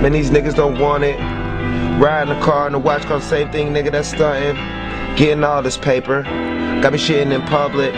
Man, these niggas don't want it. Riding a car and a watch called same thing, nigga, that's stunting. Getting all this paper. Got me shitting in public.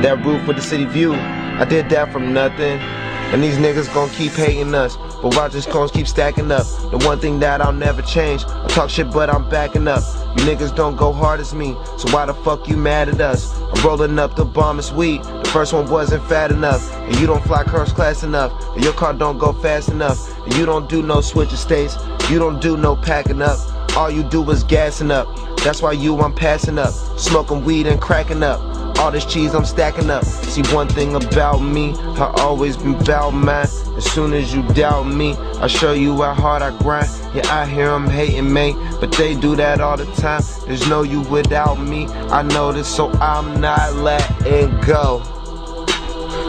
That roof with the city view, I did that from nothing. And these niggas gon' keep hating us, but watch this cones keep stacking up. The one thing that I'll never change, I talk shit but I'm backing up. You niggas don't go hard as me, so why the fuck you mad at us? I'm rolling up the bombest weed, the first one wasn't fat enough. And you don't fly first class enough, and your car don't go fast enough. And you don't do no switch estates, you don't do no packing up. All you do is gassing up, that's why I'm passing up. Smoking weed and cracking up, all this cheese I'm stacking up. See, one thing about me, I always been about mine. As soon as you doubt me, I show you how hard I grind. Yeah, I hear them hating, man, but they do that all the time. There's no you without me, I know this, so I'm not letting go.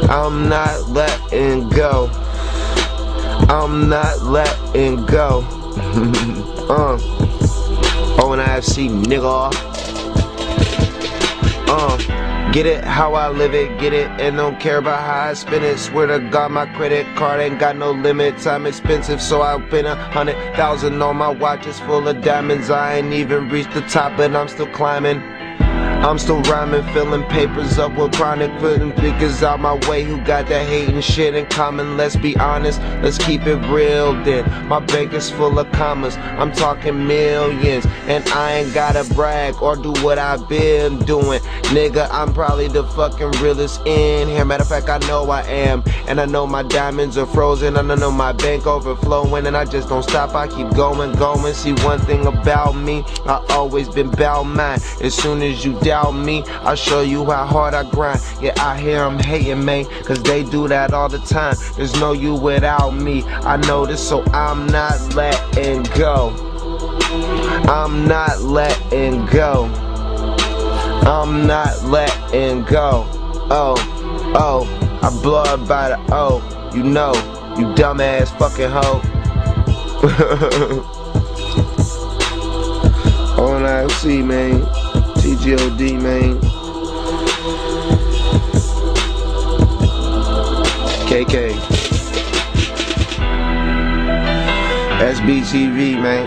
I'm not letting go. I'm not letting go. ONIFC, nigga. Get it how I live it, get it, and don't care about how I spend it. Swear to God, my credit card ain't got no limit. Time expensive, so I spend 100,000 on my watch. It's full of diamonds. I ain't even reached the top, but I'm still climbing. I'm still rhyming, filling papers up with chronic, putting niggas out my way who got that hating shit in common. Let's be honest, let's keep it real then. My bank is full of commas, I'm talking millions, and I ain't gotta brag or do what I've been doing. Nigga, I'm probably the fucking realest in here. Matter of fact, I know I am, and I know my diamonds are frozen, and I know my bank overflowing, and I just don't stop, I keep going. See, one thing about me, I always been about mine. As soon as you doubt me, I'll show you how hard I grind. Yeah, I hear them hating, man, cause they do that all the time. There's no you without me, I know this, so I'm not letting go. I'm not letting go. I'm not letting go. Oh, I blow up by the O. You know, you dumbass fucking hoe. ONIFC, man. TGOD, man. KK. SBTV, man.